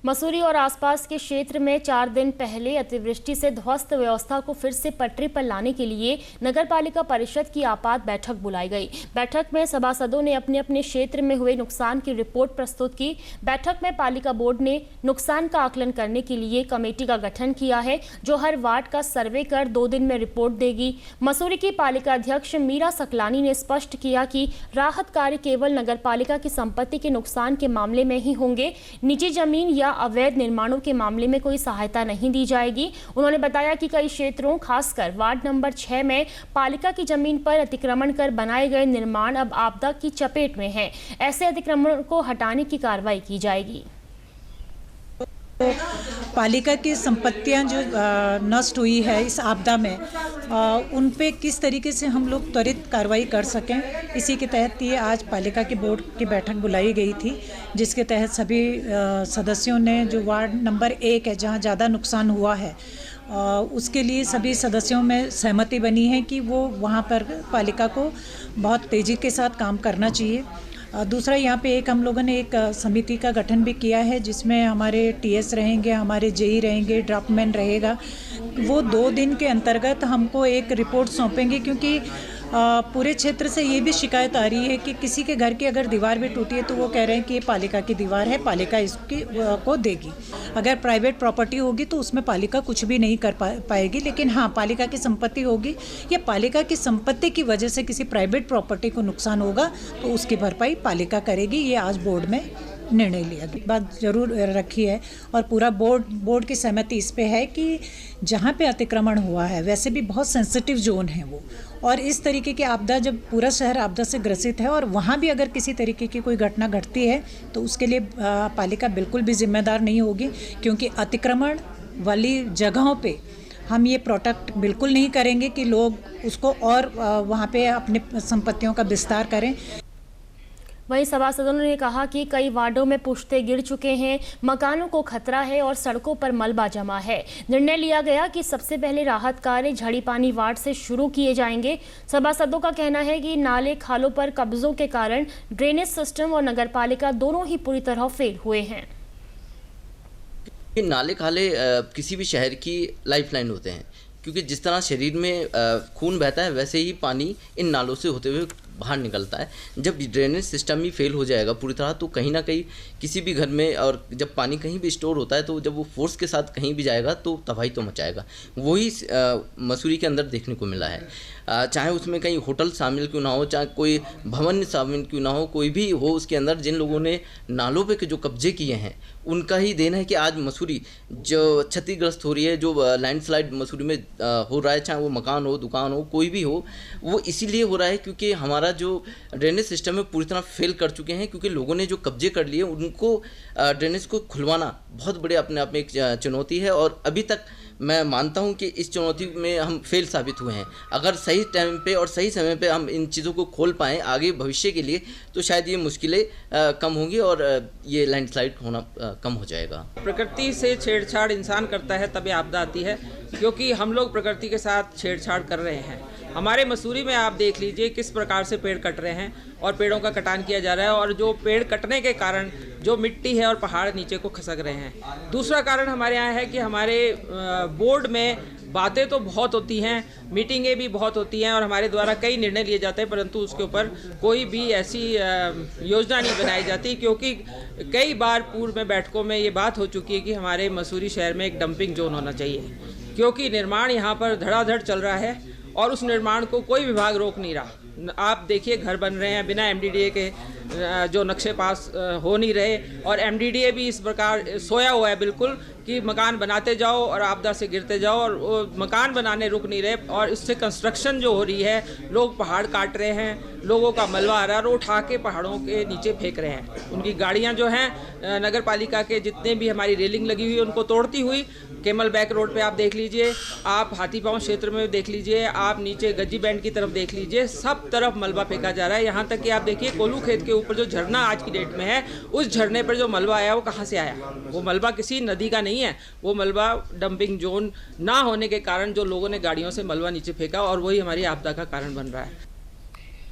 मसूरी और आसपास के क्षेत्र में 4 दिन पहले अतिवृष्टि से ध्वस्त व्यवस्था को फिर से पटरी पर लाने के लिए नगरपालिका परिषद की आपात बैठक बुलाई गई। बैठक में सभासदों ने अपने अपने क्षेत्र में हुए नुकसान की रिपोर्ट प्रस्तुत की। बैठक में पालिका बोर्ड ने नुकसान का आकलन करने के लिए कमेटी का गठन किया है, जो हर वार्ड का सर्वे कर 2 दिन में रिपोर्ट देगी। मसूरी की पालिका अध्यक्ष मीरा सकलानी ने स्पष्ट किया कि राहत कार्य केवल नगरपालिका की संपत्ति के नुकसान के मामले में ही होंगे। निजी जमीन या अवैध निर्माणों के मामले में कोई सहायता नहीं दी जाएगी। उन्होंने बताया कि कई क्षेत्रों, खासकर वार्ड नंबर 6 में पालिका की जमीन पर अतिक्रमण कर बनाए गए निर्माण अब आपदा की चपेट में हैं। ऐसे अतिक्रमण को हटाने की कार्रवाई की जाएगी। पालिका की संपत्तियां जो नष्ट हुई है इस आपदा में, उन पे किस तरीके से हम लोग त्वरित कार्रवाई कर सकें, इसी के तहत ये आज पालिका के बोर्ड की बैठक बुलाई गई थी, जिसके तहत सभी सदस्यों ने जो वार्ड नंबर 1 है जहां ज़्यादा नुकसान हुआ है, उसके लिए सभी सदस्यों में सहमति बनी है कि वो वहां पर पालिका को बहुत तेज़ी के साथ काम करना चाहिए। दूसरा, यहाँ पे हम लोगों ने एक समिति का गठन भी किया है, जिसमें हमारे टीएस रहेंगे, हमारे जेई रहेंगे, ड्राफ्टमैन रहेगा। वो 2 दिन के अंतर्गत हमको एक रिपोर्ट सौंपेंगे, क्योंकि पूरे क्षेत्र से ये भी शिकायत आ रही है कि किसी के घर की अगर दीवार भी टूटी है तो वो कह रहे हैं कि ये पालिका की दीवार है, पालिका इसकी को देगी। अगर प्राइवेट प्रॉपर्टी होगी तो उसमें पालिका कुछ भी नहीं कर पाएगी, लेकिन हाँ, पालिका की संपत्ति होगी या पालिका की संपत्ति की वजह से किसी प्राइवेट प्रॉपर्टी को नुकसान होगा तो उसकी भरपाई पालिका करेगी। ये आज बोर्ड में निर्णय लिया गया, बात जरूर रखी है और पूरा बोर्ड की सहमति इस पे है कि जहाँ पे अतिक्रमण हुआ है, वैसे भी बहुत सेंसिटिव जोन है वो, और इस तरीके की आपदा, जब पूरा शहर आपदा से ग्रसित है और वहाँ भी अगर किसी तरीके की कोई घटना घटती है तो उसके लिए पालिका बिल्कुल भी जिम्मेदार नहीं होगी, क्योंकि अतिक्रमण वाली जगहों पे हम ये प्रोटेक्ट बिल्कुल नहीं करेंगे कि लोग उसको और वहाँ पे अपने संपत्तियों का विस्तार करें। वहीं सभासदों ने कहा कि कई वार्डों में पुश्ते गिर चुके हैं, मकानों को खतरा है और सड़कों पर मलबा जमा है। निर्णय लिया गया कि सबसे पहले राहत कार्य झड़ी पानी वार्ड से शुरू किए जाएंगे। सभासदों का कहना है कि नाले खालों पर कब्जों के कारण ड्रेनेज सिस्टम और नगरपालिका दोनों ही पूरी तरह फेल हुए हैं। नाले खाले किसी भी शहर की लाइफलाइन होते हैं, क्योंकि जिस तरह शरीर में खून बहता है वैसे ही पानी इन नालों से होते हुए बाहर निकलता है। जब ड्रेनेज सिस्टम ही फेल हो जाएगा पूरी तरह, तो कहीं ना कहीं किसी भी घर में, और जब पानी कहीं भी स्टोर होता है तो जब वो फोर्स के साथ कहीं भी जाएगा तो तबाही तो मचाएगा। वही मसूरी के अंदर देखने को मिला है। चाहे उसमें कहीं होटल शामिल क्यों ना हो, चाहे कोई भवन शामिल क्यों ना हो, कोई भी हो उसके अंदर, जिन लोगों ने नालों पे जो कब्जे किए हैं उनका ही देन है कि आज मसूरी जो क्षतिग्रस्त हो रही है, जो लैंडस्लाइड मसूरी में हो रहा है, चाहे वो मकान हो, दुकान हो, कोई भी हो, वो इसीलिए हो रहा है क्योंकि हमारा जो ड्रेनेज सिस्टम है पूरी तरह फेल कर चुके हैं। क्योंकि लोगों ने जो कब्जे कर लिए उनको ड्रेनेज को खुलवाना बहुत बड़े अपने आप में एक चुनौती है, और अभी तक मैं मानता हूं कि इस चुनौती में हम फेल साबित हुए हैं। अगर सही टाइम पे और सही समय पे हम इन चीज़ों को खोल पाएँ आगे भविष्य के लिए, तो शायद ये मुश्किलें कम होंगी और ये लैंडस्लाइड होना कम हो जाएगा। प्रकृति से छेड़छाड़ इंसान करता है तभी आपदा आती है, क्योंकि हम लोग प्रकृति के साथ छेड़छाड़ कर रहे हैं। हमारे मसूरी में आप देख लीजिए किस प्रकार से पेड़ कट रहे हैं और पेड़ों का कटान किया जा रहा है, और जो पेड़ कटने के कारण जो मिट्टी है और पहाड़ नीचे को खसक रहे हैं। दूसरा कारण हमारे यहाँ है कि हमारे बोर्ड में बातें तो बहुत होती हैं, मीटिंगें भी बहुत होती हैं और हमारे द्वारा कई निर्णय लिए जाते हैं, परंतु उसके ऊपर कोई भी ऐसी योजना नहीं बनाई जाती, क्योंकि कई बार पूर्व में बैठकों में ये बात हो चुकी है कि हमारे मसूरी शहर में एक डंपिंग जोन होना चाहिए, क्योंकि निर्माण यहाँ पर धड़ाधड़ चल रहा है और उस निर्माण को कोई विभाग रोक नहीं रहा। आप देखिए, घर बन रहे हैं बिना एमडीडीए के, जो नक्शे पास हो नहीं रहे, और एमडीडीए भी इस प्रकार सोया हुआ है बिल्कुल कि मकान बनाते जाओ और आपदा से गिरते जाओ, और वो मकान बनाने रुक नहीं रहे, और इससे कंस्ट्रक्शन जो हो रही है, लोग पहाड़ काट रहे हैं, लोगों का मलबा आ रहा है, उठा के पहाड़ों के नीचे फेंक रहे हैं। उनकी गाड़ियाँ जो हैं नगर पालिका के जितने भी हमारी रेलिंग लगी हुई है उनको तोड़ती हुई, केमल बैक रोड पे आप देख लीजिए, आप हाथीपांव क्षेत्र में देख लीजिए, आप नीचे गज्जी बैंड की तरफ देख लीजिए, सब तरफ मलबा फेंका जा रहा है। यहाँ तक कि आप देखिए कोलू खेत के ऊपर जो झरना आज की डेट में है, उस झरने पर जो मलबा आया वो कहाँ से आया? वो मलबा किसी नदी का नहीं है, वो मलबा डंपिंग जोन ना होने के कारण जो लोगों ने गाड़ियों से मलबा नीचे फेंका, और वही हमारी आपदा का कारण बन रहा है।